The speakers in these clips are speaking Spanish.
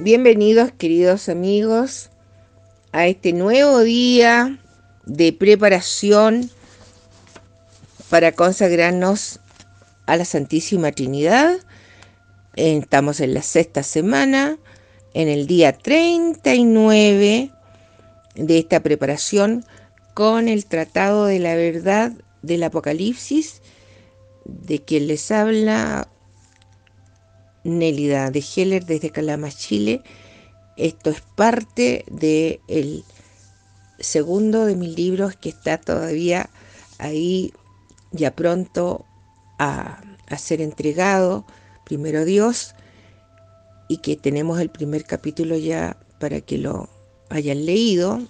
Bienvenidos, queridos amigos, a este nuevo día de preparación para consagrarnos a la Santísima Trinidad. Estamos en la sexta semana, en el día 39 de esta preparación con el Tratado de la Verdad del Apocalipsis, de quien les habla Nélida de Heller desde Calama, Chile. Esto es parte del segundo de mis libros que está todavía ahí, ya pronto a ser entregado, primero Dios, y que tenemos el primer capítulo ya para que lo hayan leído.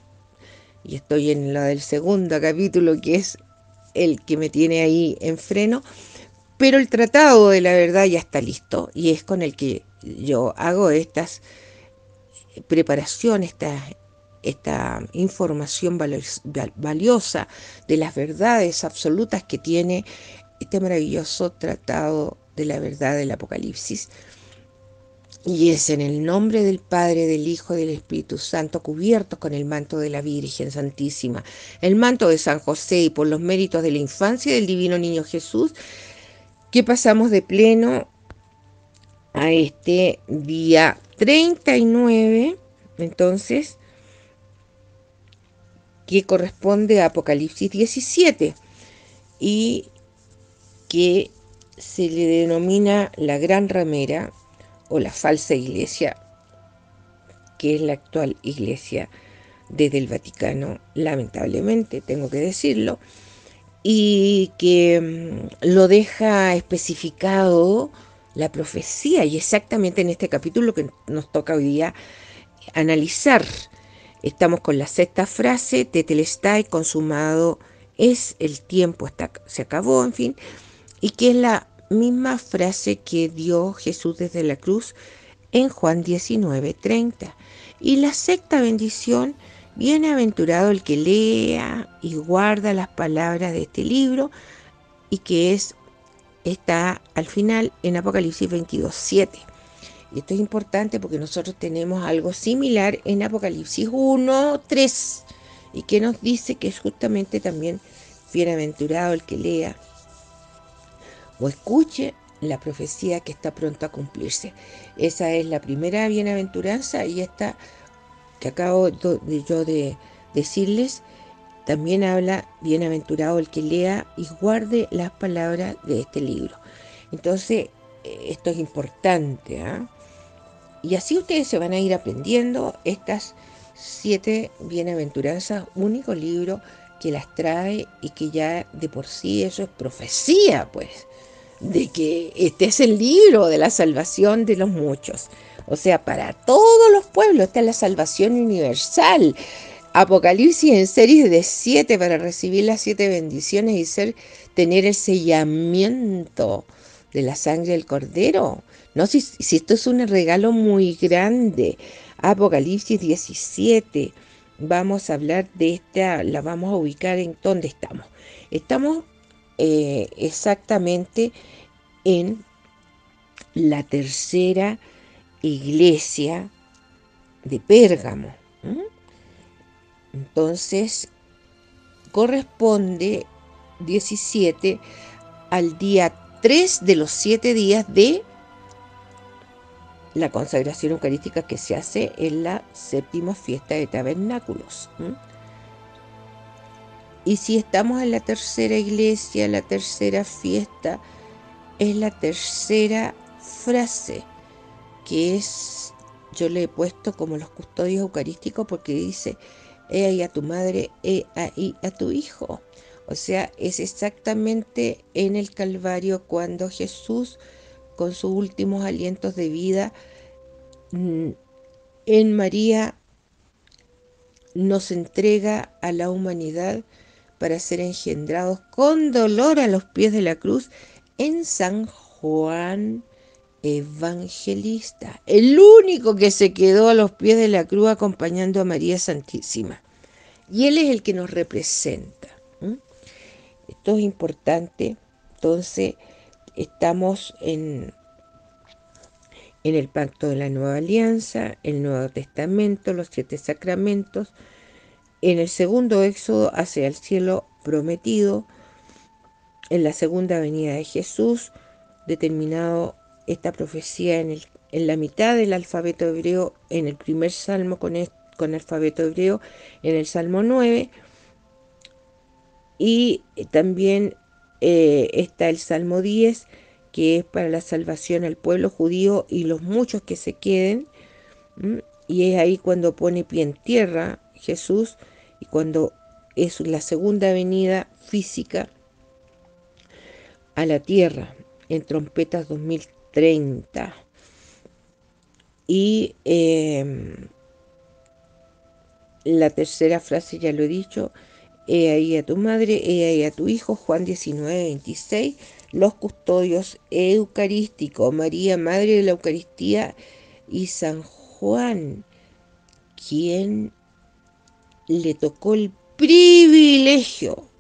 Y estoy en lo del segundo capítulo, que es el que me tiene ahí en freno, pero el tratado de la verdad ya está listo y es con el que yo hago estas preparación, esta información valiosa de las verdades absolutas que tiene este maravilloso tratado de la verdad del Apocalipsis. Y es en el nombre del Padre, del Hijo y del Espíritu Santo, cubiertos con el manto de la Virgen Santísima, el manto de San José, y por los méritos de la infancia del divino niño Jesús, que pasamos de pleno a este día 39, entonces, que corresponde a Apocalipsis 17 y que se le denomina la gran ramera o la falsa iglesia, que es la actual iglesia desde el Vaticano, lamentablemente, tengo que decirlo, y que lo deja especificado la profecía, y exactamente en este capítulo que nos toca hoy día analizar. Estamos con la sexta frase: Tetelestai, consumado es, el tiempo está, se acabó, en fin, y que es la misma frase que dio Jesús desde la cruz en Juan 19:30. Y la sexta bendición: bienaventurado el que lea y guarda las palabras de este libro, y que está al final en Apocalipsis 22:7. Y esto es importante porque nosotros tenemos algo similar en Apocalipsis 1:3, y que nos dice que es justamente también bienaventurado el que lea o escuche la profecía que está pronto a cumplirse. Esa es la primera bienaventuranza, y esta que acabo de decirles también habla: bienaventurado el que lea y guarde las palabras de este libro. Entonces, esto es importante, ¿eh? Y así ustedes se van a ir aprendiendo estas 7 bienaventuranzas, único libro que las trae, y que ya de por sí eso es profecía, pues, de que este es el libro de la salvación de los muchos. O sea, para todos los pueblos está la salvación universal. Apocalipsis en series de 7 para recibir las 7 bendiciones y tener el sellamiento de la sangre del Cordero. No, si esto es un regalo muy grande. Apocalipsis 17. Vamos a hablar de esta, la vamos a ubicar en dónde estamos. Estamos exactamente en la tercera iglesia de Pérgamo. Entonces, corresponde 17 al día 3 de los 7 días de la consagración eucarística que se hace en la séptima fiesta de tabernáculos. Y si estamos en la tercera iglesia, la tercera fiesta, es la tercera frase, que es, yo le he puesto como los custodios eucarísticos, porque dice: he ahí a tu madre, he ahí a tu hijo. O sea, es exactamente en el Calvario cuando Jesús, con sus últimos alientos de vida, en María nos entrega a la humanidad para ser engendrados con dolor a los pies de la cruz en San Juan Evangelista, el único que se quedó a los pies de la cruz acompañando a María Santísima. Y él es el que nos representa. Esto es importante. Entonces, estamos en el pacto de la nueva alianza, el Nuevo Testamento, los 7 sacramentos, en el segundo éxodo hacia el cielo prometido, en la segunda venida de Jesús, determinado esta profecía en la mitad del alfabeto hebreo, en el primer salmo con alfabeto hebreo, en el Salmo 9, y también está el Salmo 10, que es para la salvación al pueblo judío y los muchos que se queden. Y es ahí cuando pone pie en tierra Jesús y cuando es la segunda venida física a la tierra en Trompetas 2030. Y la tercera frase ya lo he dicho: he ahí a tu madre, he ahí a tu hijo, Juan 19:26. Los custodios eucarísticos, María, Madre de la Eucaristía, y San Juan, quien le tocó el privilegio.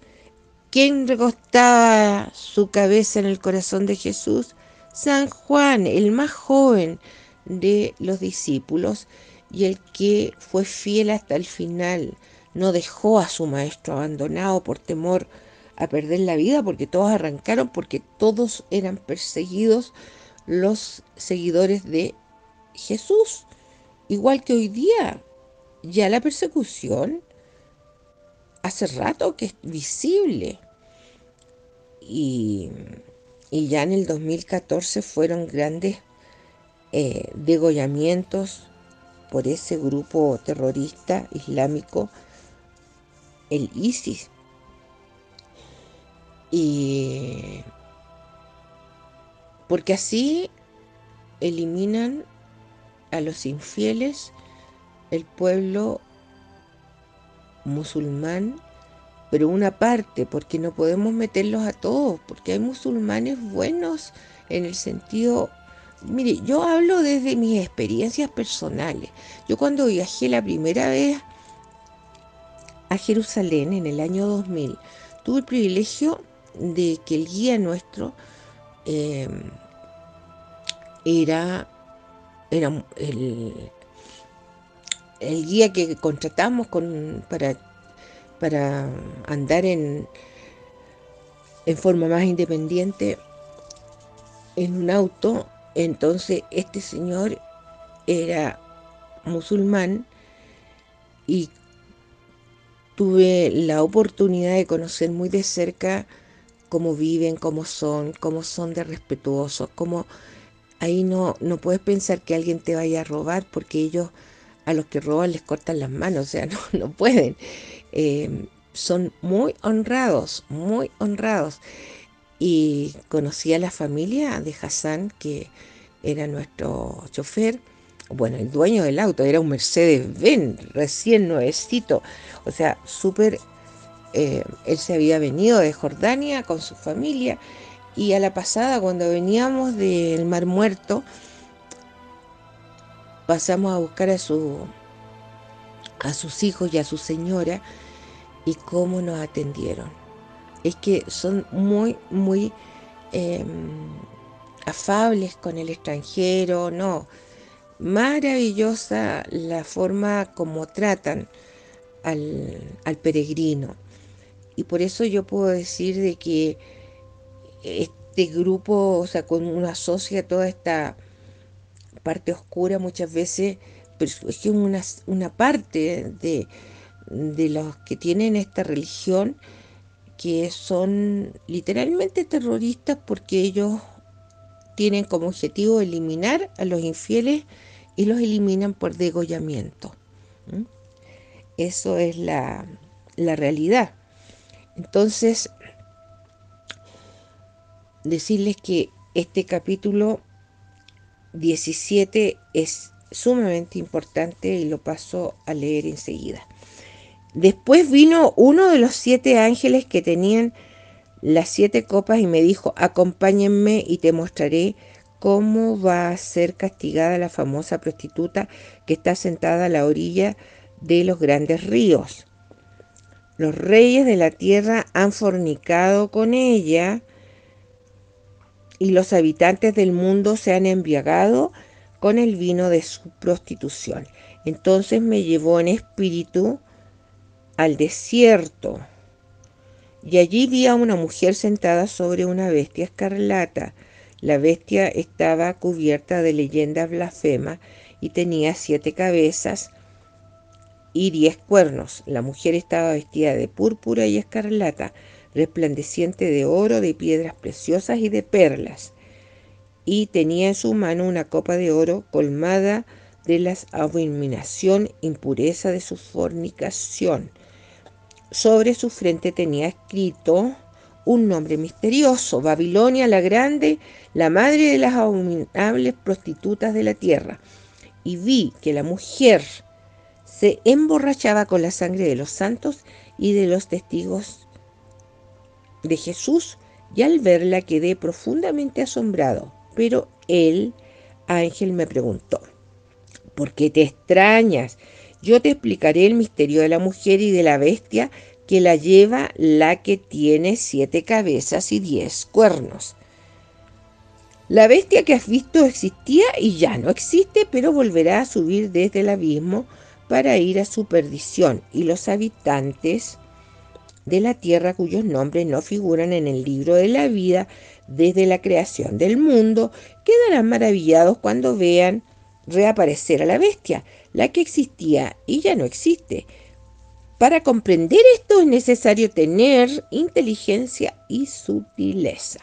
¿Quién recostaba su cabeza en el corazón de Jesús? San Juan, el más joven de los discípulos y el que fue fiel hasta el final. No dejó a su maestro abandonado por temor a perder la vida, porque todos arrancaron, porque todos eran perseguidos los seguidores de Jesús. Igual que hoy día, ya la persecución hace rato que es visible. Y, y ya en el 2014 fueron grandes degollamientos por ese grupo terrorista islámico, el ISIS. Y porque así eliminan a los infieles, el pueblo musulmán, pero una parte, porque no podemos meterlos a todos, porque hay musulmanes buenos en el sentido. Mire, yo hablo desde mis experiencias personales. Yo cuando viajé la primera vez a Jerusalén en el año 2000, tuve el privilegio de que el guía nuestro eh, era el guía que contratamos para andar en forma más independiente en un auto. Entonces este señor era musulmán y tuve la oportunidad de conocer muy de cerca cómo viven, cómo son de respetuosos, cómo ahí no puedes pensar que alguien te vaya a robar, porque ellos a los que roban les cortan las manos, o sea, no pueden. Son muy honrados, muy honrados. Y conocí a la familia de Hassan, que era nuestro chofer. Bueno, el dueño del auto era un Mercedes-Benz, recién nuevecito. O sea, súper. Él se había venido de Jordania con su familia. Y a la pasada, cuando veníamos del Mar Muerto, pasamos a buscar a sus hijos y a su señora. Y cómo nos atendieron. Es que son muy, muy afables con el extranjero, no. Maravillosa la forma como tratan al peregrino. Y por eso yo puedo decir de que este grupo, o sea, cuando uno asocia toda esta parte oscura muchas veces, pero es que una parte de los que tienen esta religión, que son literalmente terroristas, porque ellos tienen como objetivo eliminar a los infieles y los eliminan por degollamiento. ¿Mm? Eso es la realidad. Entonces, decirles que este capítulo 17 es sumamente importante y lo paso a leer enseguida. Después vino uno de los 7 ángeles que tenían las 7 copas y me dijo: acompáñenme y te mostraré cómo va a ser castigada la famosa prostituta que está sentada a la orilla de los grandes ríos. Los reyes de la tierra han fornicado con ella y los habitantes del mundo se han embriagado con el vino de su prostitución. Entonces me llevó en espíritu al desierto, y allí vi a una mujer sentada sobre una bestia escarlata. La bestia estaba cubierta de leyendas blasfemas y tenía 7 cabezas y 10 cuernos. La mujer estaba vestida de púrpura y escarlata, resplandeciente de oro, de piedras preciosas y de perlas, y tenía en su mano una copa de oro colmada de la abominación impureza de su fornicación. Sobre su frente tenía escrito un nombre misterioso: Babilonia la Grande, la madre de las abominables prostitutas de la tierra. Y vi que la mujer se emborrachaba con la sangre de los santos y de los testigos de Jesús, y al verla quedé profundamente asombrado. Pero el ángel me preguntó: ¿por qué te extrañas? Yo te explicaré el misterio de la mujer y de la bestia que la lleva, la que tiene 7 cabezas y 10 cuernos. La bestia que has visto existía y ya no existe, pero volverá a subir desde el abismo para ir a su perdición, y los habitantes de la tierra cuyos nombres no figuran en el libro de la vida desde la creación del mundo quedarán maravillados cuando vean reaparecer a la bestia, la que existía y ya no existe. Para comprender esto es necesario tener inteligencia y sutileza.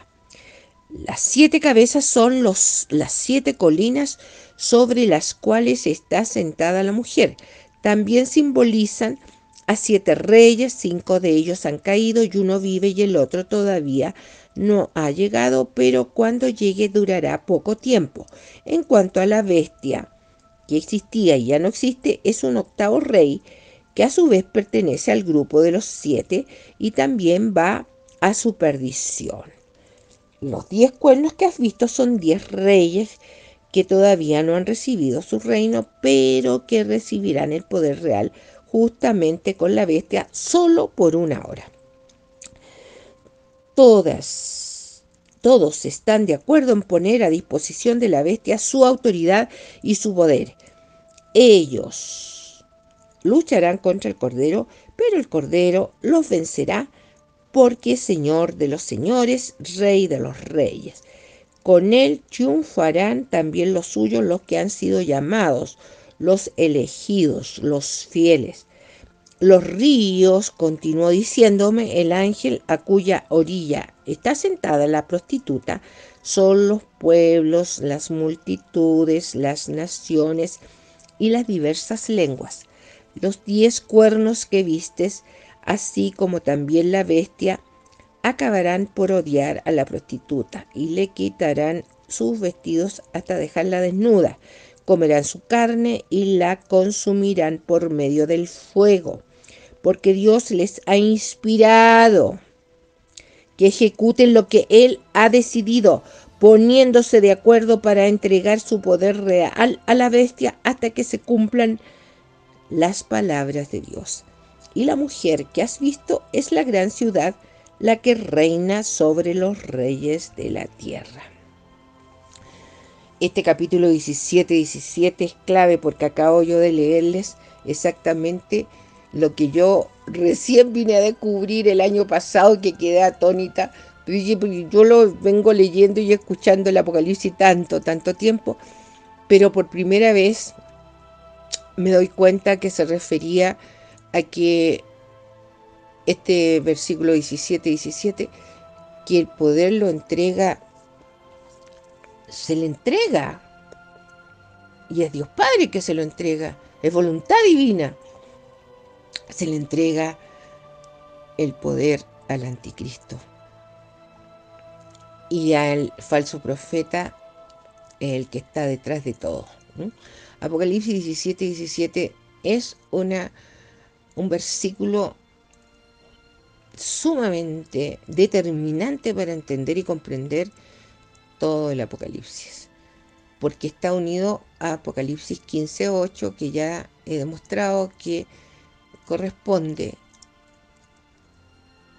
Las 7 cabezas son las 7 colinas sobre las cuales está sentada la mujer. También simbolizan a 7 reyes. 5 de ellos han caído y uno vive y el otro todavía no ha llegado, pero cuando llegue durará poco tiempo. En cuanto a la bestia que existía y ya no existe, es un 8º rey que a su vez pertenece al grupo de los 7 y también va a su perdición. Los 10 cuernos que has visto son 10 reyes que todavía no han recibido su reino, pero que recibirán el poder real justamente con la bestia solo por una hora. Todos están de acuerdo en poner a disposición de la bestia su autoridad y su poder. Ellos lucharán contra el Cordero, pero el Cordero los vencerá porque es Señor de los señores, Rey de los reyes. Con él triunfarán también los suyos, los que han sido llamados, los elegidos, los fieles. Los ríos, continuó diciéndome el ángel, a cuya orilla está sentada la prostituta, son los pueblos, las multitudes, las naciones y las diversas lenguas. Los 10 cuernos que vistes, así como también la bestia, acabarán por odiar a la prostituta y le quitarán sus vestidos hasta dejarla desnuda. Comerán su carne y la consumirán por medio del fuego, porque Dios les ha inspirado que ejecuten lo que Él ha decidido, poniéndose de acuerdo para entregar su poder real a la bestia hasta que se cumplan las palabras de Dios. Y la mujer que has visto es la gran ciudad, la que reina sobre los reyes de la tierra. Este capítulo 17 es clave porque acabo yo de leerles exactamente lo que yo recién vine a descubrir el año pasado, que quedé atónita. Yo lo vengo leyendo y escuchando el Apocalipsis tanto tiempo, pero por primera vez me doy cuenta que se refería a que este versículo 17, que el poder se le entrega, y es Dios Padre que se lo entrega, es voluntad divina, se le entrega el poder al anticristo y al falso profeta, el que está detrás de todo. Apocalipsis 17 es un versículo sumamente determinante para entender y comprender todo el Apocalipsis, porque está unido a Apocalipsis 15:8, que ya he demostrado que corresponde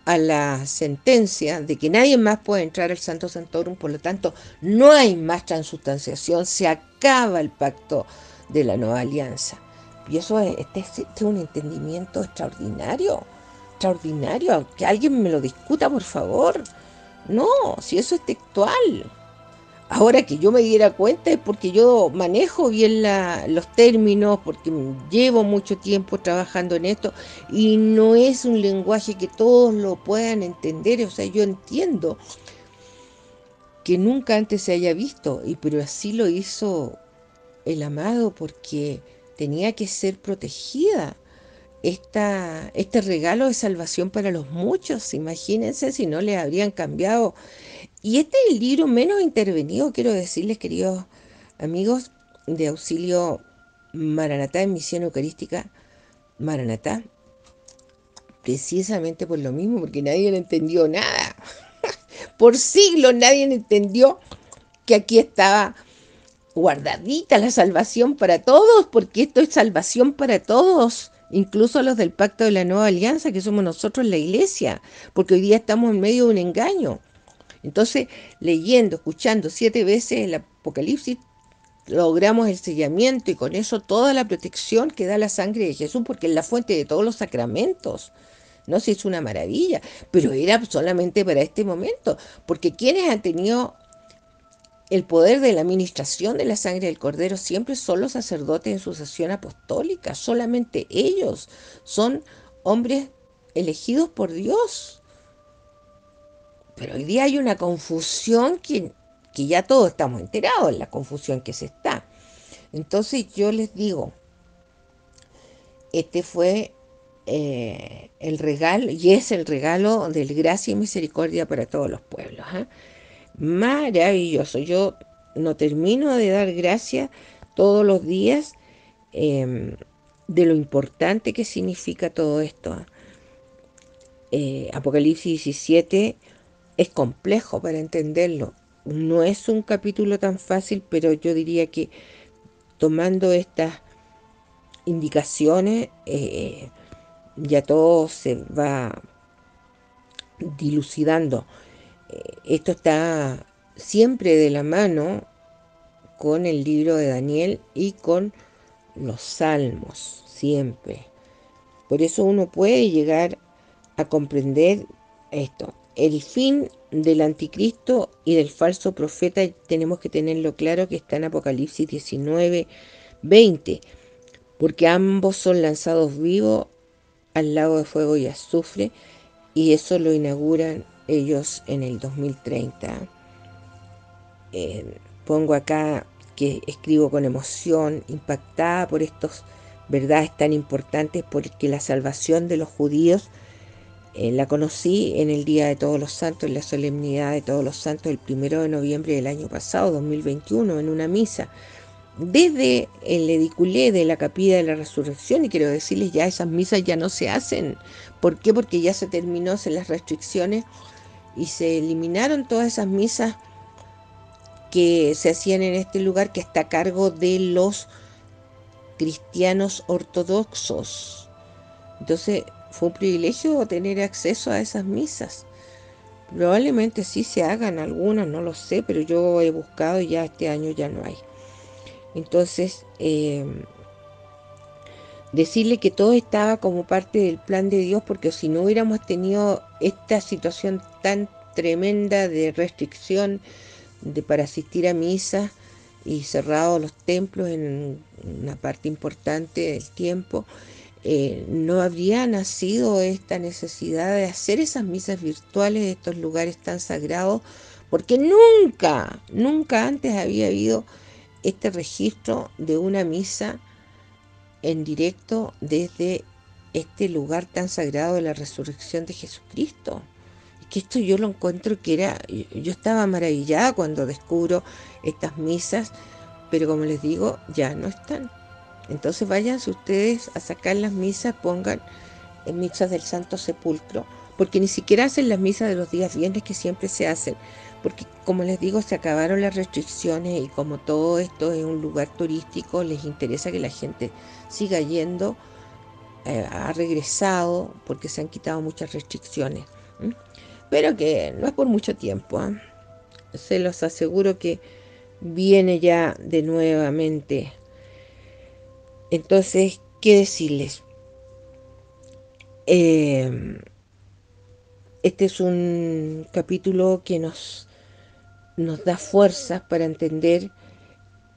a la sentencia de que nadie más puede entrar al Santo Santorum, por lo tanto no hay más transubstanciación, se acaba el pacto de la nueva alianza. Y eso este es un entendimiento extraordinario, extraordinario, que alguien me lo discuta, por favor. No, si eso es textual. Ahora que yo me diera cuenta es porque yo manejo bien los términos, porque llevo mucho tiempo trabajando en esto y no es un lenguaje que todos lo puedan entender. O sea, yo entiendo que nunca antes se haya visto, pero así lo hizo el amado porque tenía que ser protegida. Este regalo de salvación para los muchos, imagínense si no le habrían cambiado. Y este es el libro menos intervenido, quiero decirles, queridos amigos, de Auxilio Maranatá en Misión Eucarística Maranatá, precisamente por lo mismo, porque nadie entendió nada. Por siglos nadie entendió que aquí estaba guardadita la salvación para todos, porque esto es salvación para todos, incluso los del pacto de la nueva alianza, que somos nosotros la iglesia, porque hoy día estamos en medio de un engaño. Entonces, leyendo, escuchando 7 veces el Apocalipsis, logramos el sellamiento y con eso toda la protección que da la sangre de Jesús, porque es la fuente de todos los sacramentos. No sé si es una maravilla, pero era solamente para este momento, porque quienes han tenido el poder de la administración de la sangre del Cordero siempre son los sacerdotes en sucesión apostólica, solamente ellos son hombres elegidos por Dios. Pero hoy día hay una confusión que ya todos estamos enterados en la confusión que se está. Entonces yo les digo, este fue el regalo, y es el regalo del gracia y misericordia para todos los pueblos. Maravilloso. Yo no termino de dar gracias todos los días de lo importante que significa todo esto. Apocalipsis 17 es complejo para entenderlo. No es un capítulo tan fácil, pero yo diría que tomando estas indicaciones ya todo se va dilucidando. Esto está siempre de la mano con el libro de Daniel y con los salmos, siempre. Por eso uno puede llegar a comprender esto. El fin del anticristo y del falso profeta tenemos que tenerlo claro, que está en Apocalipsis 19, 20, porque ambos son lanzados vivos al lago de fuego y azufre, y eso lo inauguran ellos en el 2030. Pongo acá que escribo con emoción, impactada por estas verdades tan importantes, porque la salvación de los judíos la conocí en el Día de Todos los Santos, en la solemnidad de Todos los Santos, el 1 de noviembre del año pasado, 2021, en una misa, desde el ediculé de la Capilla de la Resurrección. Y quiero decirles, ya esas misas ya no se hacen. ¿Por qué? Porque ya se terminó las restricciones y se eliminaron todas esas misas que se hacían en este lugar, que está a cargo de los cristianos ortodoxos. Entonces fue un privilegio tener acceso a esas misas. Probablemente sí se hagan algunas, no lo sé, pero yo he buscado y ya este año ya no hay. Entonces, decirle que todo estaba como parte del plan de Dios, porque si no hubiéramos tenido esta situación tan tremenda de restricción para asistir a misa y cerrados los templos en una parte importante del tiempo, no habría nacido esta necesidad de hacer esas misas virtuales de estos lugares tan sagrados, porque nunca antes había habido este registro de una misa en directo desde este lugar tan sagrado de la resurrección de Jesucristo. Que esto yo lo encuentro que yo estaba maravillada cuando descubro estas misas, pero como les digo, ya no están. Entonces váyanse ustedes a sacar las misas, pongan en misas del Santo Sepulcro, porque ni siquiera hacen las misas de los días viernes que siempre se hacen, porque como les digo, se acabaron las restricciones y como todo esto es un lugar turístico, les interesa que la gente siga yendo, ha regresado porque se han quitado muchas restricciones. ¿Mm? Pero que no es por mucho tiempo, ¿eh? Se los aseguro que viene ya de nuevamente. Entonces, ¿qué decirles? Este es un capítulo que nos da fuerzas para entender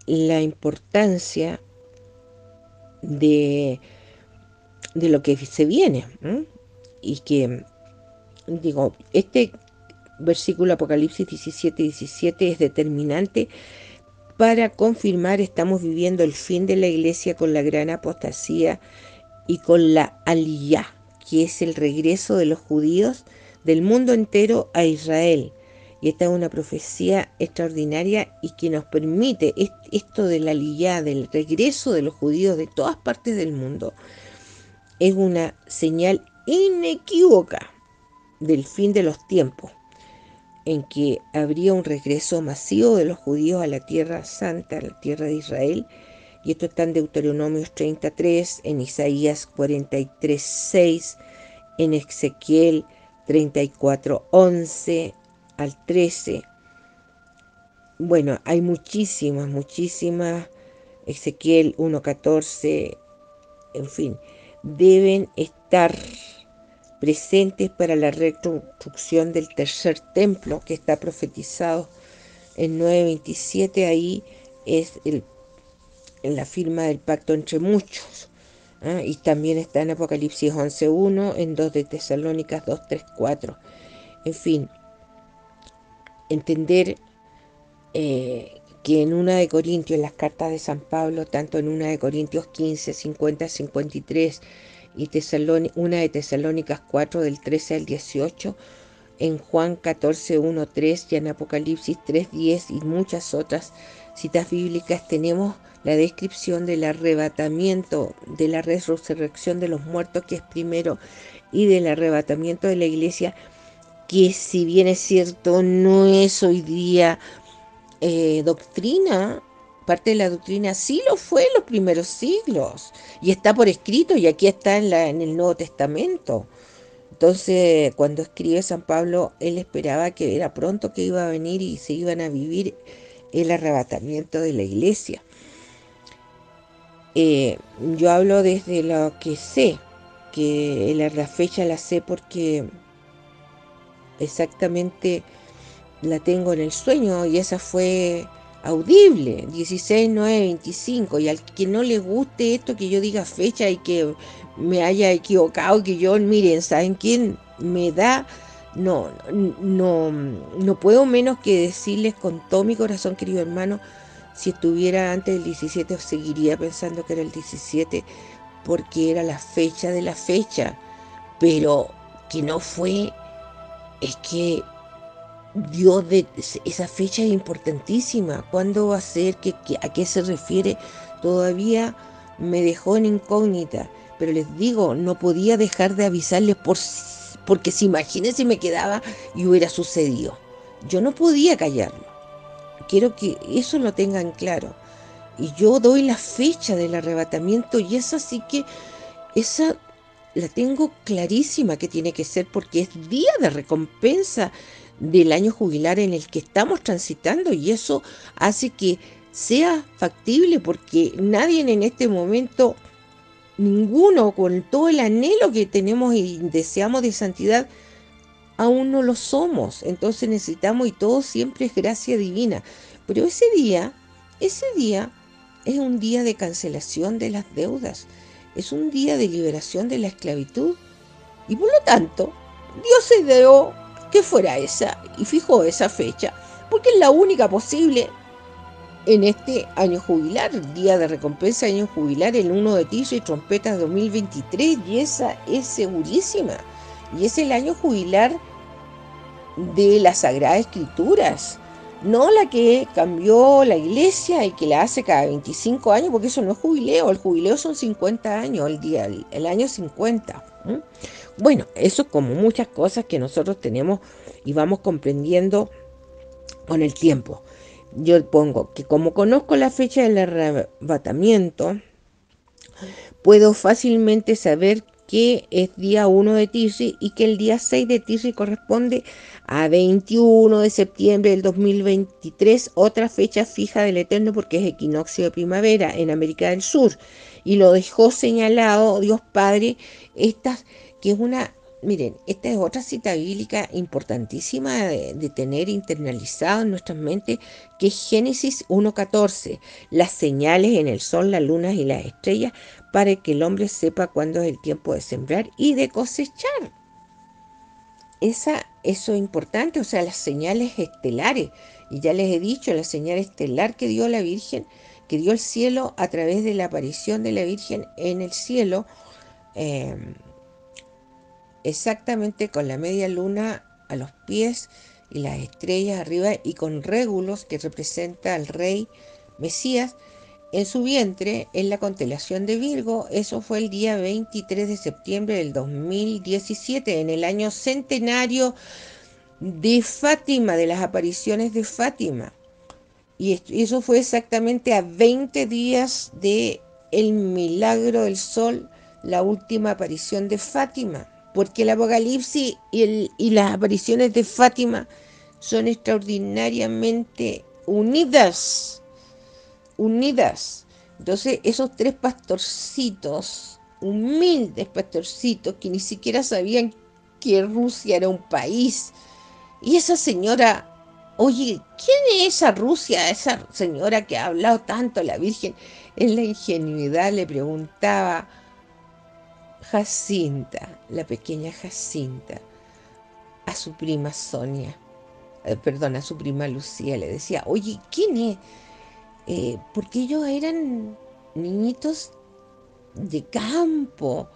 la importancia de, de lo que se viene, ¿eh? Y que, digo, este versículo Apocalipsis 17:17 es determinante para confirmar estamos viviendo el fin de la iglesia con la gran apostasía y con la aliyá, que es el regreso de los judíos del mundo entero a Israel. Y esta es una profecía extraordinaria y que nos permite esto de la aliyá, del regreso de los judíos de todas partes del mundo, es una señal inequívoca del fin de los tiempos, en que habría un regreso masivo de los judíos a la tierra santa, a la tierra de Israel. Y esto está en Deuteronomios 33, en Isaías 43:6, en Ezequiel 34:11 al 13. Bueno, hay muchísimas. Ezequiel 1:14, en fin, deben estar presentes para la reconstrucción del tercer templo que está profetizado en 9:27. Ahí es en la firma del pacto entre muchos. Y también está en Apocalipsis 11:1, en 2 de Tesalónicas 2:3-4. En fin, entender que en 1 de Corintios, en las cartas de San Pablo, tanto en 1 de Corintios 15, 50, 53 y 1 de Tesalónicas 4, del 13 al 18, en Juan 14, 1, 3 y en Apocalipsis 3, 10 y muchas otras citas bíblicas, tenemos la descripción del arrebatamiento, de la resurrección de los muertos, que es primero, y del arrebatamiento de la iglesia, que si bien es cierto, no es hoy día doctrina, parte de la doctrina, sí lo fue en los primeros siglos, y está por escrito, y aquí está en el Nuevo Testamento. Entonces, cuando escribe San Pablo, él esperaba que era pronto que iba a venir y se iban a vivir el arrebatamiento de la iglesia. Yo hablo desde lo que sé, que la fecha la sé porque exactamente la tengo en el sueño y esa fue audible, 16/9/25. Y al que no le guste esto, que yo diga fecha y que me haya equivocado, que yo, miren, ¿saben quién me da? No puedo menos que decirles con todo mi corazón, querido hermano, si estuviera antes del 17 seguiría pensando que era el 17 porque era la fecha de la fecha, pero que no fue, es que Dios de esa fecha es importantísima. ¿Cuándo va a ser? ¿A qué se refiere? Todavía me dejó en incógnita. Pero les digo, no podía dejar de avisarles porque si imagínense me quedaba y hubiera sucedido. Yo no podía callarlo. Quiero que eso lo tengan claro. Y yo doy la fecha del arrebatamiento y esa sí que, esa la tengo clarísima que tiene que ser porque es día de recompensa del año jubilar en el que estamos transitando y eso hace que sea factible porque nadie en este momento, ninguno con todo el anhelo que tenemos y deseamos de santidad, aún no lo somos. Entonces necesitamos y todo siempre es gracia divina. Pero ese día es un día de cancelación de las deudas, es un día de liberación de la esclavitud y por lo tanto Dios se dio que fuera esa y fijó esa fecha porque es la única posible en este año jubilar, día de recompensa, año jubilar, el 1 de Tishrei, trompetas 2023, y esa es segurísima. Y es el año jubilar de las Sagradas Escrituras, no la que cambió la iglesia y que la hace cada 25 años, porque eso no es jubileo, el jubileo son 50 años, el año 50. Bueno, eso como muchas cosas que nosotros tenemos y vamos comprendiendo con el tiempo. Yo pongo que como conozco la fecha del arrebatamiento, puedo fácilmente saber que es día 1 de Tishri y que el día 6 de Tishri corresponde a 21 de septiembre del 2023, otra fecha fija del Eterno porque es equinoccio de primavera en América del Sur. Y lo dejó señalado Dios Padre, esta, que es una, miren, esta es otra cita bíblica importantísima de tener internalizado en nuestras mentes, que es Génesis 1:14, las señales en el sol, las lunas y las estrellas, para que el hombre sepa cuándo es el tiempo de sembrar y de cosechar. Eso es importante, o sea, las señales estelares. Y ya les he dicho, la señal estelar que dio la Virgen, que dio el cielo a través de la aparición de la Virgen en el cielo, eh, exactamente con la media luna a los pies y las estrellas arriba y con Régulos, que representa al rey Mesías, en su vientre, en la constelación de Virgo. Eso fue el día 23 de septiembre del 2017, en el año centenario de Fátima, de las apariciones de Fátima. Y eso fue exactamente a 20 días de el milagro del sol, la última aparición de Fátima. Porque el Apocalipsis y las apariciones de Fátima son extraordinariamente unidas. Entonces, esos tres pastorcitos, humildes pastorcitos, que ni siquiera sabían que Rusia era un país, y esa señora, oye, ¿quién es esa Rusia? Esa señora que ha hablado tanto la Virgen, en la ingenuidad le preguntaba Jacinta, la pequeña Jacinta, a su prima Sonia, perdón, a su prima Lucía, le decía, oye, ¿quién es? Porque ellos eran niñitos de campo,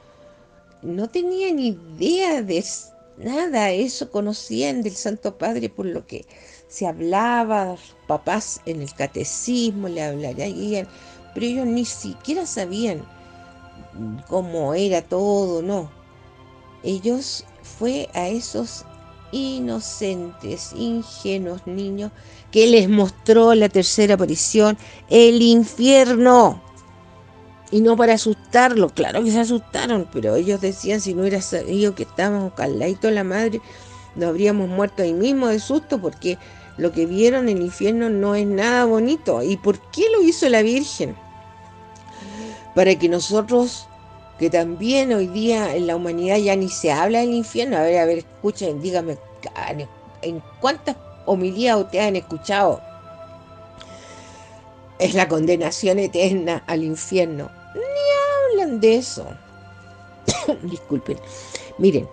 no tenían idea de nada, eso conocían del Santo Padre por lo que se hablaba, sus papás en el catecismo le hablarían, pero ellos ni siquiera sabían cómo era todo, no. Ellos fue a esos inocentes, ingenuos niños que les mostró la tercera aparición, el infierno. Y no para asustarlos, claro que se asustaron, pero ellos decían, si no hubiera sabido que estábamos al ladito de la madre, nos habríamos muerto ahí mismo de susto, porque lo que vieron en el infierno no es nada bonito. ¿Y por qué lo hizo la Virgen? Para que nosotros, que también hoy día en la humanidad ya ni se habla del infierno, a ver, escuchen, díganme, ¿en cuántas homilías ustedes han escuchado? Es la condenación eterna al infierno. Ni hablan de eso. Disculpen. Miren,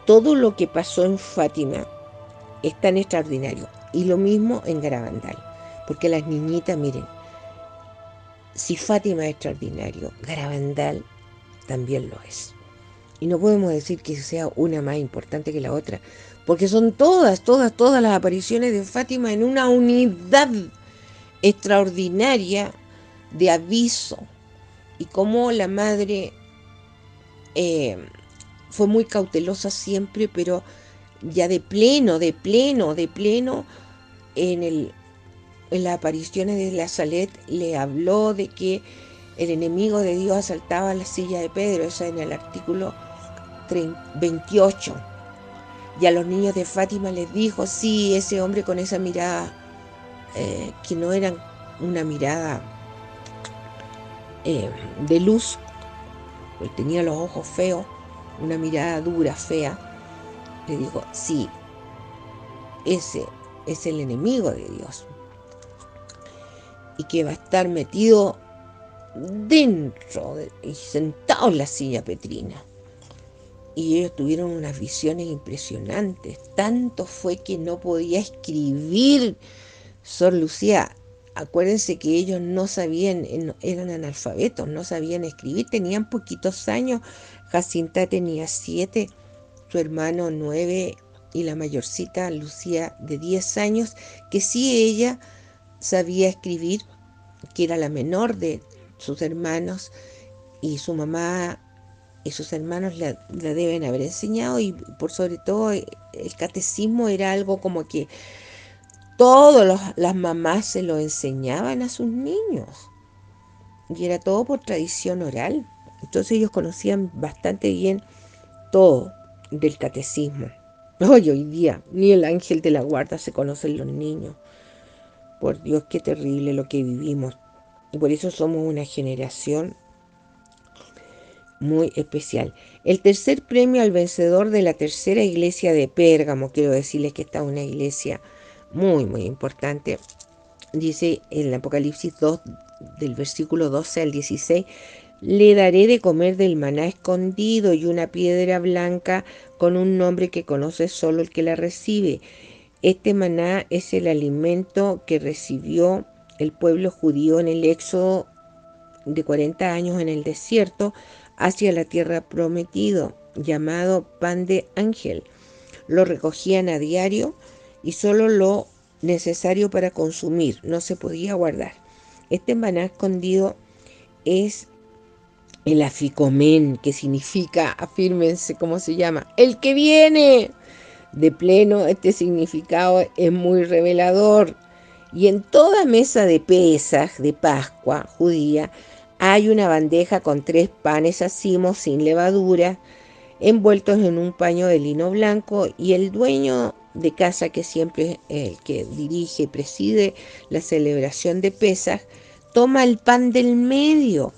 todo lo que pasó en Fátima es tan extraordinario. Y lo mismo en Garabandal. Porque las niñitas, miren, si Fátima es extraordinario, Garabandal también lo es. Y no podemos decir que sea una más importante que la otra, porque son todas las apariciones de Fátima en una unidad extraordinaria de aviso. Y cómo la madre fue muy cautelosa siempre, pero ya de pleno, en las apariciones de la Salet le habló de que el enemigo de Dios asaltaba la silla de Pedro, eso en el artículo 28. Y a los niños de Fátima les dijo, sí, ese hombre con esa mirada, que no era una mirada de luz, pues tenía los ojos feos, una mirada dura, fea, le dijo, sí, ese es el enemigo de Dios y que va a estar metido dentro y sentado en la silla petrina. Y ellos tuvieron unas visiones impresionantes, tanto fue que no podía escribir Sor Lucía. Acuérdense que ellos no sabían, eran analfabetos, no sabían escribir, tenían poquitos años. Jacinta tenía 7, su hermano 9 y la mayorcita Lucía de 10 años, que sí ella sabía escribir, que era la menor de sus hermanos, y su mamá y sus hermanos la deben haber enseñado, y por sobre todo el catecismo era algo como que todas las mamás se lo enseñaban a sus niños, y era todo por tradición oral. Entonces ellos conocían bastante bien todo del catecismo. Hoy día ni el ángel de la guarda se conocen los niños. Por Dios, qué terrible lo que vivimos. Y por eso somos una generación muy especial. El tercer premio al vencedor de la tercera iglesia de Pérgamo, quiero decirles que esta es una iglesia muy, muy importante. Dice en Apocalipsis 2, del versículo 12 al 16, le daré de comer del maná escondido y una piedra blanca con un nombre que conoce solo el que la recibe. Este maná es el alimento que recibió el pueblo judío en el éxodo de 40 años en el desierto hacia la tierra prometido, llamado pan de ángel. Lo recogían a diario y solo lo necesario para consumir, no se podía guardar. Este maná escondido es el aficomén, que significa, afírmense cómo se llama, el que viene. De pleno, este significado es muy revelador. Y en toda mesa de Pesaj, de Pascua judía, hay una bandeja con 3 panes asimos sin levadura, envueltos en un paño de lino blanco, y el dueño de casa, que siempre es el que dirige y preside la celebración de Pesaj, toma el pan del medio.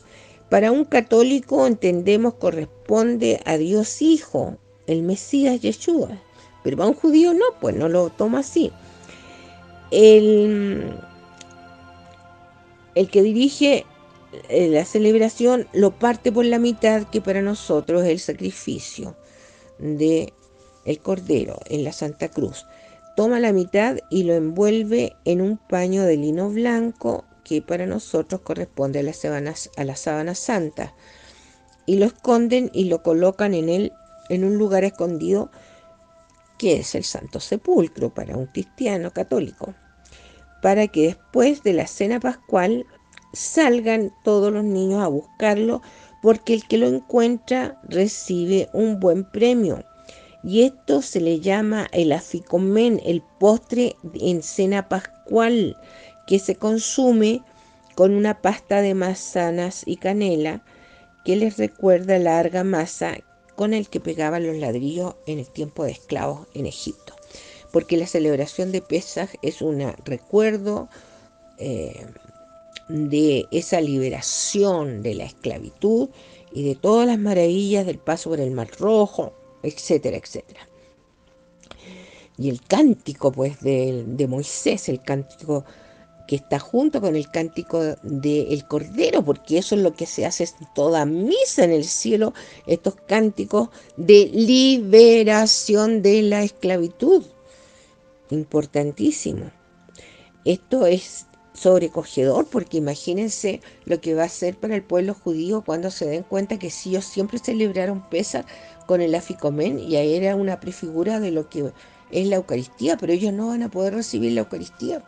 Para un católico, entendemos, corresponde a Dios Hijo, el Mesías Yeshua. Pero para un judío no, pues no lo toma así. El que dirige la celebración lo parte por la mitad, que para nosotros es el sacrificio de el Cordero en la Santa Cruz. Toma la mitad y lo envuelve en un paño de lino blanco, que para nosotros corresponde a la sábana santa, y lo esconden y lo colocan en un lugar escondido, que es el Santo Sepulcro para un cristiano católico, para que después de la cena pascual salgan todos los niños a buscarlo, porque el que lo encuentra recibe un buen premio. Y esto se le llama el aficomén, el postre en cena pascual, que se consume con una pasta de manzanas y canela, que les recuerda la argamasa con el que pegaban los ladrillos en el tiempo de esclavos en Egipto. Porque la celebración de Pesaj es un recuerdo de esa liberación de la esclavitud y de todas las maravillas del paso por el Mar Rojo, etcétera, etcétera. Y el cántico, pues, de Moisés, el cántico que está junto con el cántico del Cordero, porque eso es lo que se hace en toda misa en el cielo, estos cánticos de liberación de la esclavitud. Importantísimo. Esto es sobrecogedor, porque imagínense lo que va a ser para el pueblo judío cuando se den cuenta que si ellos siempre celebraron Pesaj con el Aficomén, y ahí era una prefigura de lo que es la Eucaristía, pero ellos no van a poder recibir la Eucaristía,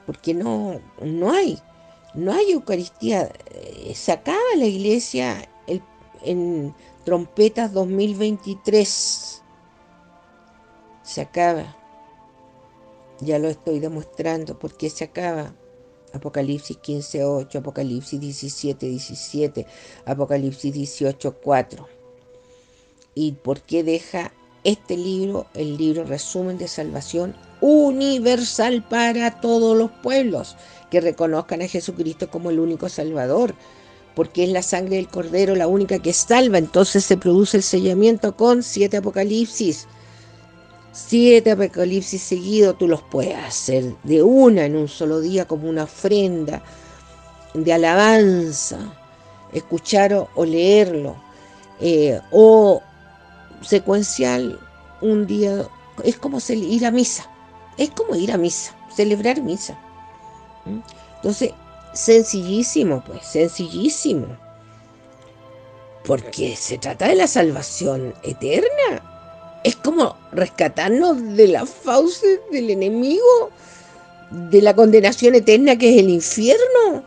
porque no hay Eucaristía. Se acaba la iglesia en trompetas 2023, se acaba. Ya lo estoy demostrando porque se acaba. Apocalipsis 15:8, Apocalipsis 17:17, Apocalipsis 18:4. ¿Y por qué deja este libro, el libro Resumen de Salvación universal para todos los pueblos que reconozcan a Jesucristo como el único Salvador? Porque es la sangre del Cordero la única que salva. Entonces se produce el sellamiento con 7 Apocalipsis. 7 Apocalipsis seguidos, tú los puedes hacer de una en un solo día, como una ofrenda de alabanza, escuchar o leerlo, o secuencial un día. Es como ir a misa, es como ir a misa, celebrar misa. Entonces, sencillísimo, pues, sencillísimo, porque se trata de la salvación eterna. Es como rescatarnos de las fauces del enemigo, de la condenación eterna que es el infierno.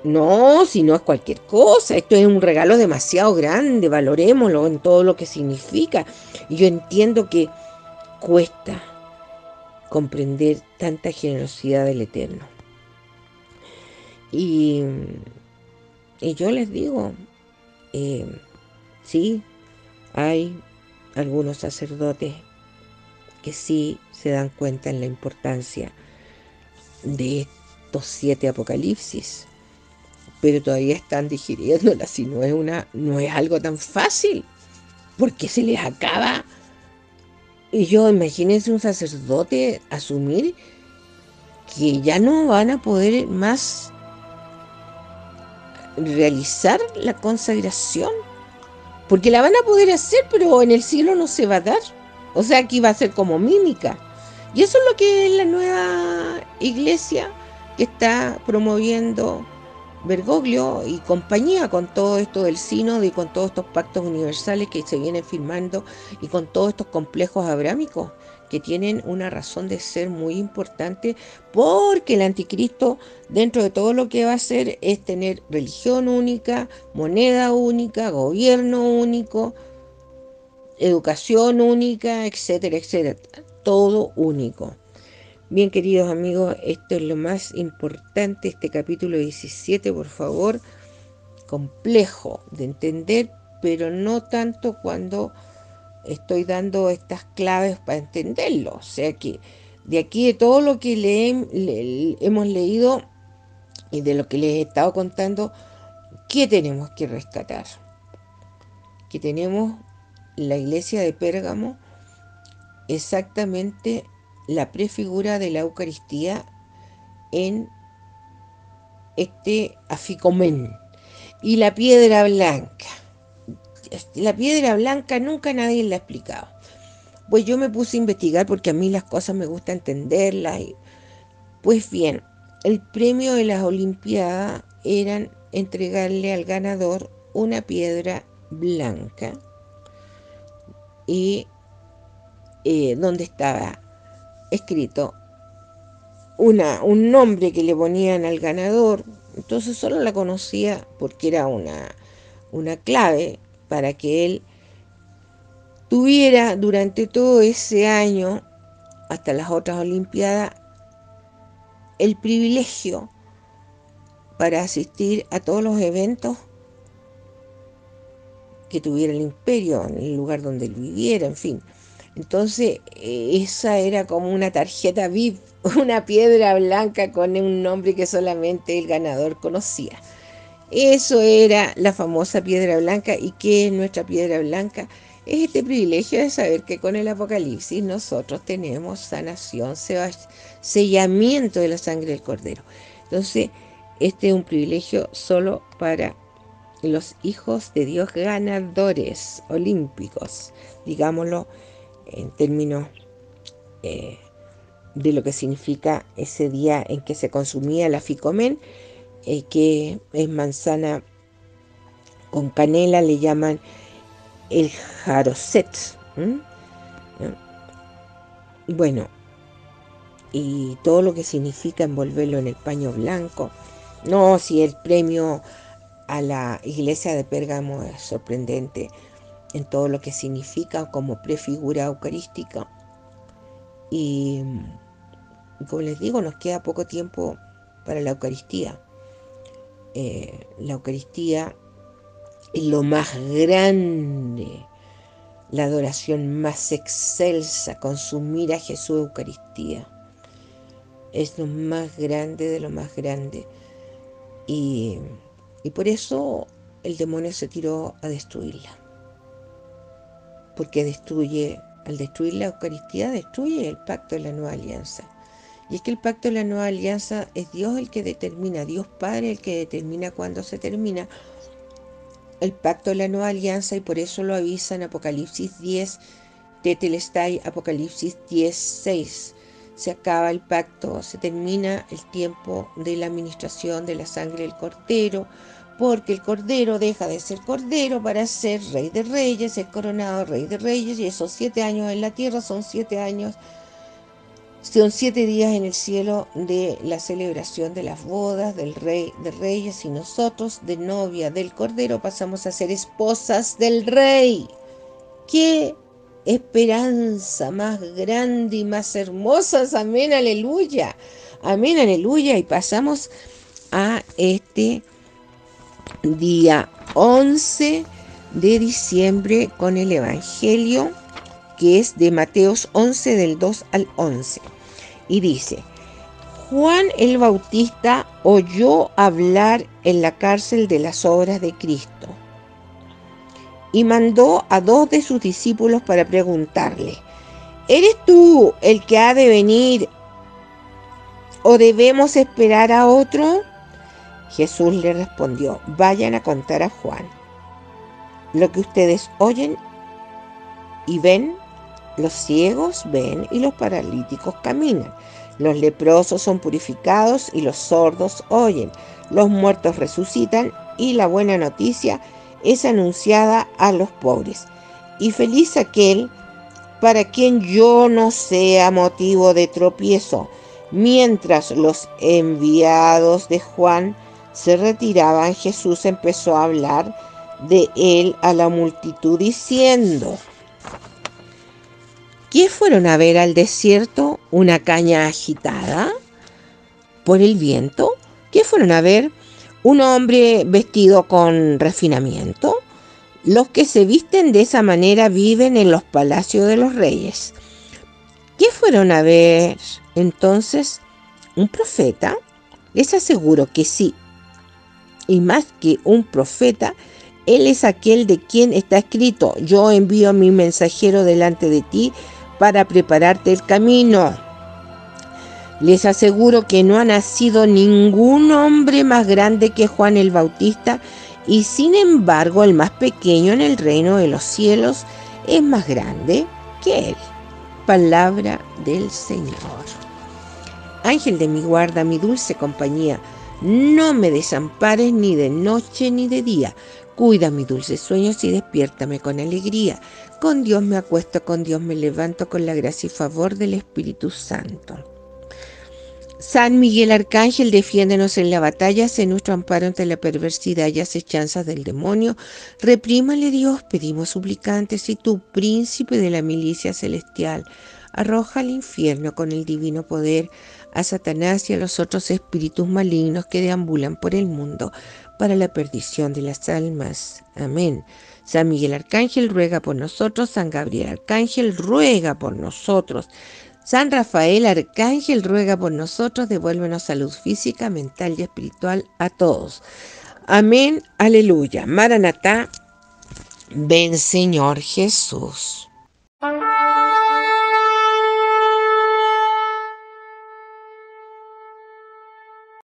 No, si no es cualquier cosa, esto es un regalo demasiado grande, valorémoslo en todo lo que significa. Y yo entiendo que cuesta comprender tanta generosidad del Eterno. Y Y yo les digo, eh, sí, hay algunos sacerdotes que sí se dan cuenta en la importancia de estos 7 apocalipsis, pero todavía están digiriéndolas y no es algo tan fácil, porque se les acaba. Y yo, imagínense un sacerdote asumir que ya no van a poder más realizar la consagración, porque la van a poder hacer, pero en el cielo no se va a dar. O sea, aquí va a ser como mímica. Y eso es lo que es la nueva iglesia que está promoviendo Bergoglio y compañía, con todo esto del sínodo y con todos estos pactos universales que se vienen firmando y con todos estos complejos abrámicos que tienen una razón de ser muy importante, porque el anticristo, dentro de todo lo que va a hacer, es tener religión única, moneda única, gobierno único, educación única, etcétera, etcétera, todo único. Bien, queridos amigos, esto es lo más importante, este capítulo 17, por favor, complejo de entender, pero no tanto cuando estoy dando estas claves para entenderlo. O sea que de aquí, de todo lo que hemos leído y de lo que les he estado contando, ¿qué tenemos que rescatar? Que tenemos la iglesia de Pérgamo exactamente la prefigura de la Eucaristía en este afikomen. Y la piedra blanca. La piedra blanca nunca nadie la ha explicado. Pues yo me puse a investigar porque a mí las cosas me gusta entenderlas. Pues bien, el premio de las Olimpiadas eran entregarle al ganador una piedra blanca y donde estaba escrito un nombre que le ponían al ganador. Entonces solo la conocía porque era una clave para que él tuviera durante todo ese año, hasta las otras Olimpiadas, el privilegio para asistir a todos los eventos que tuviera el imperio, en el lugar donde él viviera, en fin. Entonces, esa era como una tarjeta VIP, una piedra blanca con un nombre que solamente el ganador conocía. Eso era la famosa piedra blanca. ¿Y qué es nuestra piedra blanca? Es este privilegio de saber que con el Apocalipsis nosotros tenemos sanación, sellamiento de la sangre del Cordero. Entonces, este es un privilegio solo para los hijos de Dios ganadores olímpicos, digámoslo en términos de lo que significa ese día en que se consumía la ficomen, que es manzana con canela, le llaman el jaroset. Bueno, y todo lo que significa envolverlo en el paño blanco. No, si el premio a la iglesia de Pérgamo es sorprendente en todo lo que significa como prefigura eucarística. Y como les digo, nos queda poco tiempo para la Eucaristía. La Eucaristía es lo más grande, la adoración más excelsa, consumir a Jesús Eucaristía. Es lo más grande de lo más grande. Y por eso el demonio se tiró a destruirla. Porque al destruir la Eucaristía, destruye el pacto de la nueva alianza. Y es que el pacto de la nueva alianza es Dios el que determina, Dios Padre el que determina cuándo se termina el pacto de la nueva alianza, y por eso lo avisa en Apocalipsis 10, Tetelestai, Apocalipsis 10:6. Se acaba el pacto, se termina el tiempo de la administración de la sangre del Cordero, porque el Cordero deja de ser Cordero para ser Rey de Reyes, es coronado Rey de Reyes, y esos 7 años en la tierra son 7 años. Son 7 días en el cielo de la celebración de las bodas del Rey de Reyes, y nosotros, de novia del Cordero, pasamos a ser esposas del Rey. ¡Qué esperanza más grande y más hermosa! Amén, aleluya. Amén, aleluya. Y pasamos a este día 11 de diciembre con el Evangelio que es de Mateos 11 del 2 al 11. Y dice: Juan el Bautista oyó hablar en la cárcel de las obras de Cristo y mandó a 2 de sus discípulos para preguntarle: ¿Eres tú el que ha de venir o debemos esperar a otro? Jesús le respondió: Vayan a contar a Juan lo que ustedes oyen y ven. Los ciegos ven y los paralíticos caminan. Los leprosos son purificados y los sordos oyen. Los muertos resucitan y la buena noticia es anunciada a los pobres. Y feliz aquel para quien yo no sea motivo de tropiezo. Mientras los enviados de Juan se retiraban, Jesús empezó a hablar de él a la multitud diciendo: ¿Qué fueron a ver al desierto? ¿Una caña agitada por el viento? ¿Qué fueron a ver? ¿Un hombre vestido con refinamiento? Los que se visten de esa manera viven en los palacios de los reyes. ¿Qué fueron a ver entonces? ¿Un profeta? Les aseguro que sí. Y más que un profeta, él es aquel de quien está escrito: yo envío a mi mensajero delante de ti para prepararte el camino. Les aseguro que no ha nacido ningún hombre más grande que Juan el Bautista, y sin embargo el más pequeño en el reino de los cielos es más grande que él. Palabra del Señor. Ángel de mi guarda, mi dulce compañía, no me desampares ni de noche ni de día. Cuida mis dulces sueños y despiértame con alegría. Con Dios me acuesto, con Dios me levanto, con la gracia y favor del Espíritu Santo. San Miguel Arcángel, defiéndenos en la batalla, sé nuestro amparo ante la perversidad y acechanzas del demonio. Reprímale Dios, pedimos suplicantes, y tú, príncipe de la milicia celestial, arroja al infierno con el divino poder a Satanás y a los otros espíritus malignos que deambulan por el mundo para la perdición de las almas. Amén. San Miguel Arcángel, ruega por nosotros. San Gabriel Arcángel, ruega por nosotros. San Rafael Arcángel, ruega por nosotros. Devuélvenos salud física, mental y espiritual a todos. Amén. Aleluya. Maranatá. Ven, Señor Jesús.